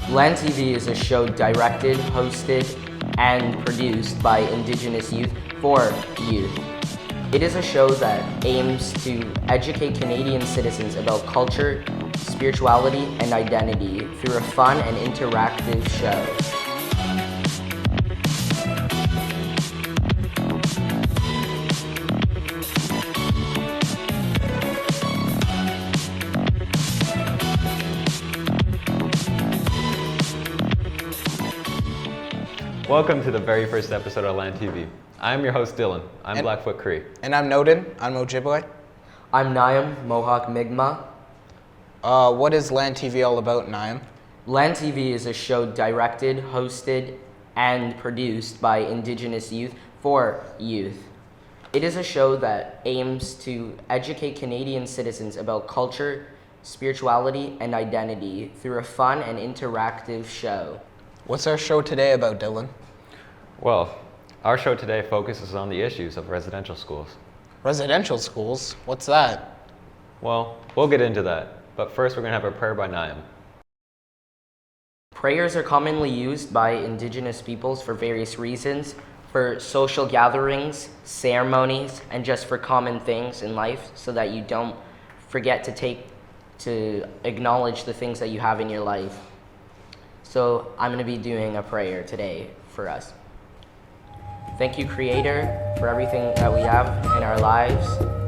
LAND TV is a show directed, hosted, and produced by indigenous youth for youth. It is a show that aims to educate Canadian citizens about culture, spirituality, and identity through a fun and interactive show. Welcome to the very first episode of LAND TV. I'm your host Dylan. I'm Blackfoot Cree. And I'm Noden. I'm Ojibwe. I'm Niam, Mohawk Mi'kmaq. What is LAND TV all about, Niam? LAND TV is a show directed, hosted, and produced by indigenous youth for youth. It is a show that aims to educate Canadian citizens about culture, spirituality, and identity through a fun and interactive show. What's our show today about, Dylan? Well, our show today focuses on the issues of residential schools. Residential schools? What's that? Well, we'll get into that, but first we're going to have a prayer by Niam. Prayers are commonly used by indigenous peoples for various reasons, for social gatherings, ceremonies, and just for common things in life so that you don't forget to acknowledge the things that you have in your life. So I'm going to be doing a prayer today for us. Thank you, Creator, for everything that we have in our lives.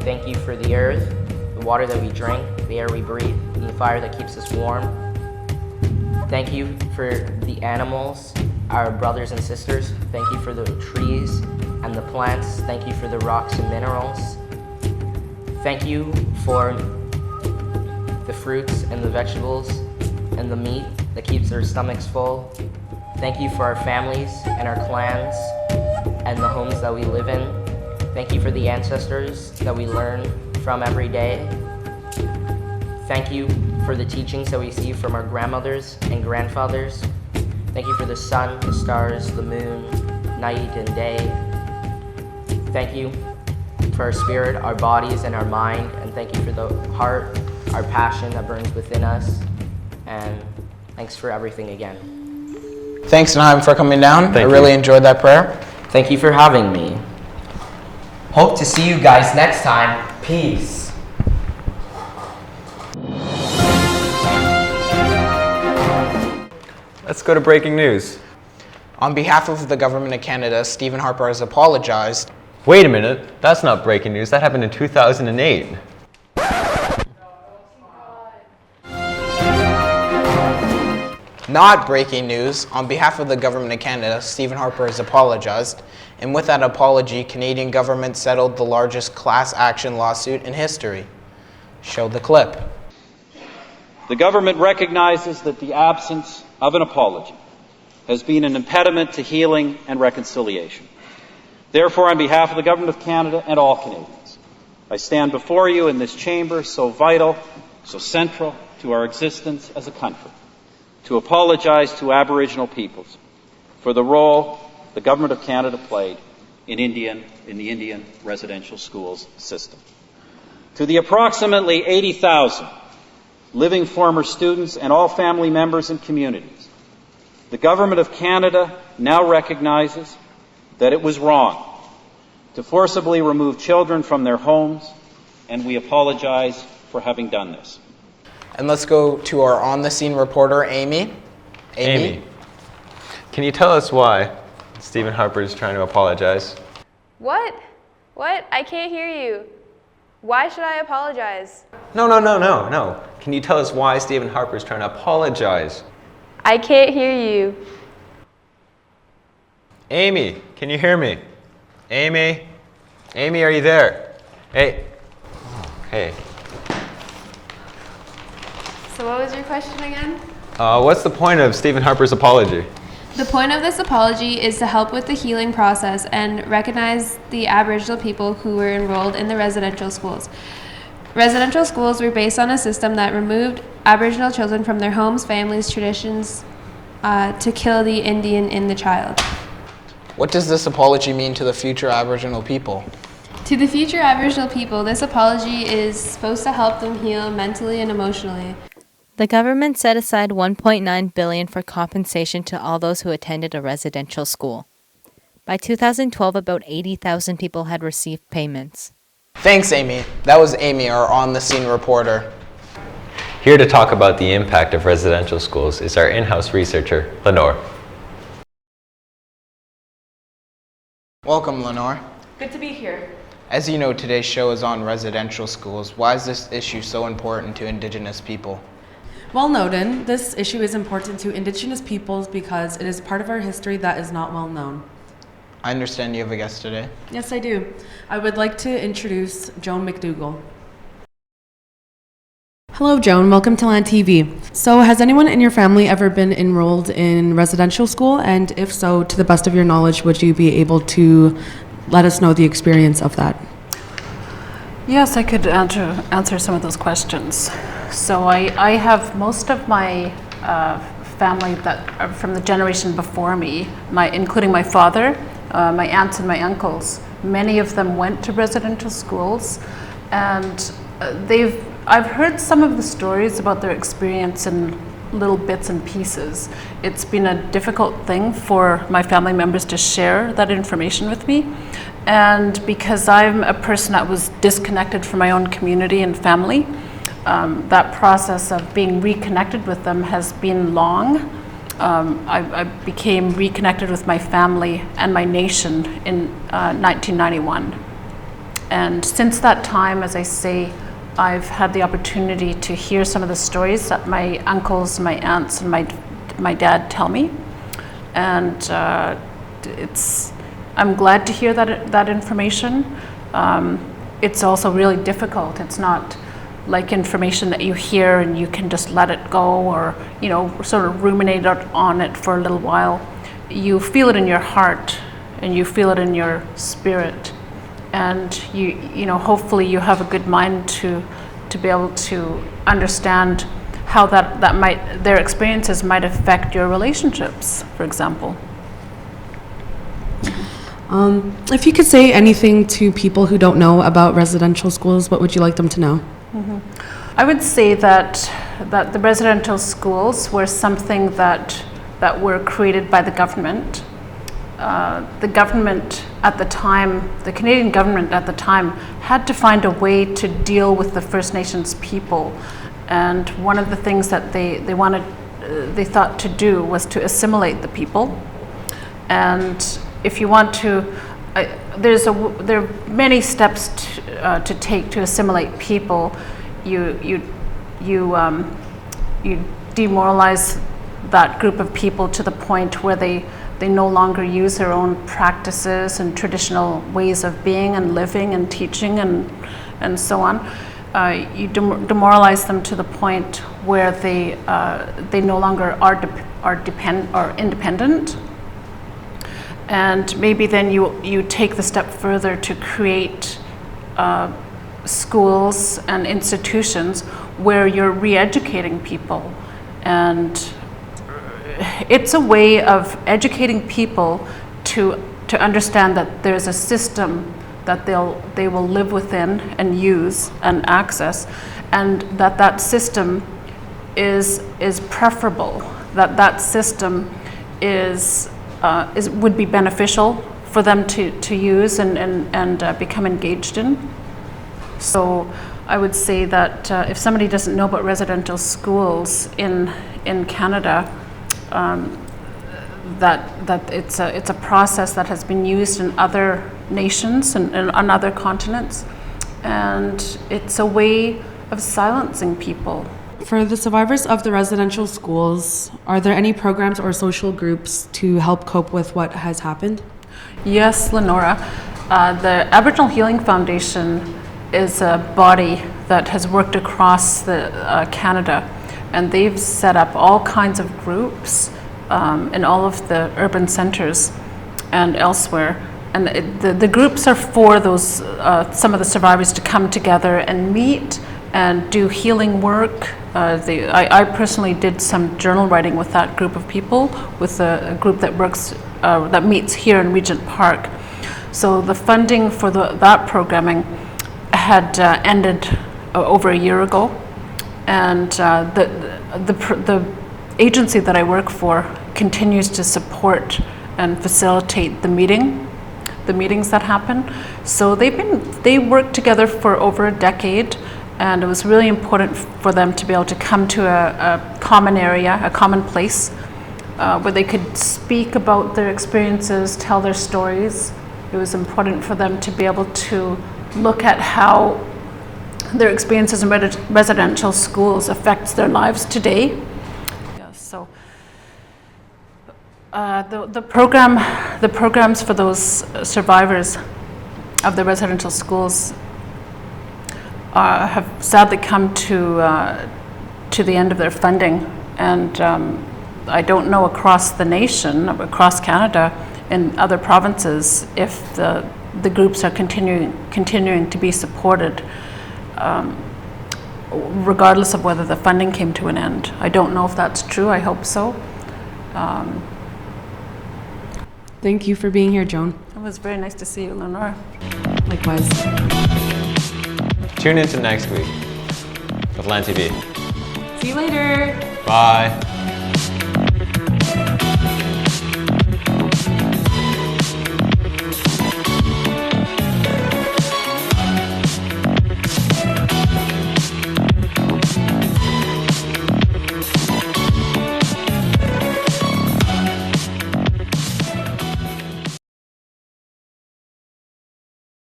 Thank you for the earth, the water that we drink, the air we breathe, and the fire that keeps us warm. Thank you for the animals, our brothers and sisters. Thank you for the trees and the plants. Thank you for the rocks and minerals. Thank you for the fruits and the vegetables and the meat that keeps our stomachs full. Thank you for our families and our clans and the homes that we live in. Thank you for the ancestors that we learn from every day. Thank you for the teachings that we receive from our grandmothers and grandfathers. Thank you for the sun, the stars, the moon, night and day. Thank you for our spirit, our bodies, and our mind. And thank you for the heart, our passion that burns within us. And thanks for everything again. Thanks, Niam, for coming down. I really enjoyed that prayer. Thank you for having me. Hope to see you guys next time. Peace. Let's go to breaking news. On behalf of the Government of Canada, Stephen Harper has apologized. Wait a minute, that's not breaking news. That happened in 2008. Not breaking news. On behalf of the Government of Canada, Stephen Harper has apologized. And with that apology, Canadian government settled the largest class action lawsuit in history. Show the clip. The government recognizes that the absence of an apology has been an impediment to healing and reconciliation. Therefore, on behalf of the Government of Canada and all Canadians, I stand before you in this chamber so vital, so central to our existence as a country, to apologize to Aboriginal peoples for the role the Government of Canada played in the Indian residential schools system. To the approximately 80,000 living former students and all family members and communities, the Government of Canada now recognizes that it was wrong to forcibly remove children from their homes, and we apologize for having done this. And let's go to our on-the-scene reporter, Amy. Amy, can you tell us why Stephen Harper is trying to apologize? What? What? I can't hear you. Why should I apologize? No. Can you tell us why Stephen Harper is trying to apologize? I can't hear you. Amy, can you hear me? Amy? Amy, are you there? Hey. Hey. So what was your question again? What's the point of Stephen Harper's apology? The point of this apology is to help with the healing process and recognize the Aboriginal people who were enrolled in the residential schools. Residential schools were based on a system that removed Aboriginal children from their homes, families, traditions, to kill the Indian in the child. What does this apology mean to the future Aboriginal people? To the future Aboriginal people, this apology is supposed to help them heal mentally and emotionally. The government set aside $1.9 billion for compensation to all those who attended a residential school. By 2012, about 80,000 people had received payments. Thanks, Amy. That was Amy, our on-the-scene reporter. Here to talk about the impact of residential schools is our in-house researcher, Lenore. Welcome, Lenore. Good to be here. As you know, today's show is on residential schools. Why is this issue so important to Indigenous people? Well, Noden, this issue is important to Indigenous peoples because it is part of our history that is not well known. I understand you have a guest today. Yes, I do. I would like to introduce Joan Mcdougall. Hello, Joan. Welcome to LANND TV. So, has anyone in your family ever been enrolled in residential school? And if so, to the best of your knowledge, would you be able to let us know the experience of that? Yes, I could answer some of those questions. So I have most of my family that are from the generation before me, including my father, my aunts and my uncles. Many of them went to residential schools, and I've heard some of the stories about their experience in little bits and pieces. It's been a difficult thing for my family members to share that information with me. And because I'm a person that was disconnected from my own community and family, that process of being reconnected with them has been long. I became reconnected with my family and my nation in 1991. And since that time, as I say, I've had the opportunity to hear some of the stories that my uncles, my aunts, and my dad tell me. And I'm glad to hear that information. It's also really difficult. It's not like information that you hear and you can just let it go, or sort of ruminate on it for a little while. You feel it in your heart and you feel it in your spirit, and hopefully you have a good mind to be able to understand how their experiences might affect your relationships, for example. If you could say anything to people who don't know about residential schools, what would you like them to know? I would say that the residential schools were something that were created by the government. The government at the time, the Canadian government at the time, had to find a way to deal with the First Nations people. And one of the things that they thought to do was to assimilate the people. And if you want to, there are many steps to take to assimilate people. You demoralize that group of people to the point where they no longer use their own practices and traditional ways of being and living and teaching and so on. You demoralize them to the point where they no longer are independent. And maybe then you take the step further to create schools and institutions where you're re-educating people. And it's a way of educating people to understand that there's a system that they will live within and use and access, and that system is preferable, that system would be beneficial for them to use and become engaged in. So I would say that if somebody doesn't know about residential schools in Canada, that it's a process that has been used in other nations and on other continents, and it's a way of silencing people. For the survivors of the residential schools, are there any programs or social groups to help cope with what has happened? Yes, Lenora. The Aboriginal Healing Foundation is a body that has worked across Canada, and they've set up all kinds of groups in all of the urban centers and elsewhere. And the groups are for those some of the survivors to come together and meet and do healing work. I personally did some journal writing with that group of people, with a group that meets here in Regent Park. So the funding for that programming had ended over a year ago, and the agency that I work for continues to support and facilitate the meetings that happen. So they worked together for over a decade, and it was really important for them to be able to come to a common area, a common place, where they could speak about their experiences, tell their stories. It was important for them to be able to look at how their experiences in residential schools affects their lives today. Yeah, so the programs for those survivors of the residential schools have sadly come to the end of their funding, and I don't know across the nation, across Canada, in other provinces, if the groups are continuing to be supported, regardless of whether the funding came to an end. I don't know if that's true. I hope so. Thank you for being here, Joan. It was very nice to see you, Lenore. Likewise. Tune in to next week with LANND TV. See you later. Bye.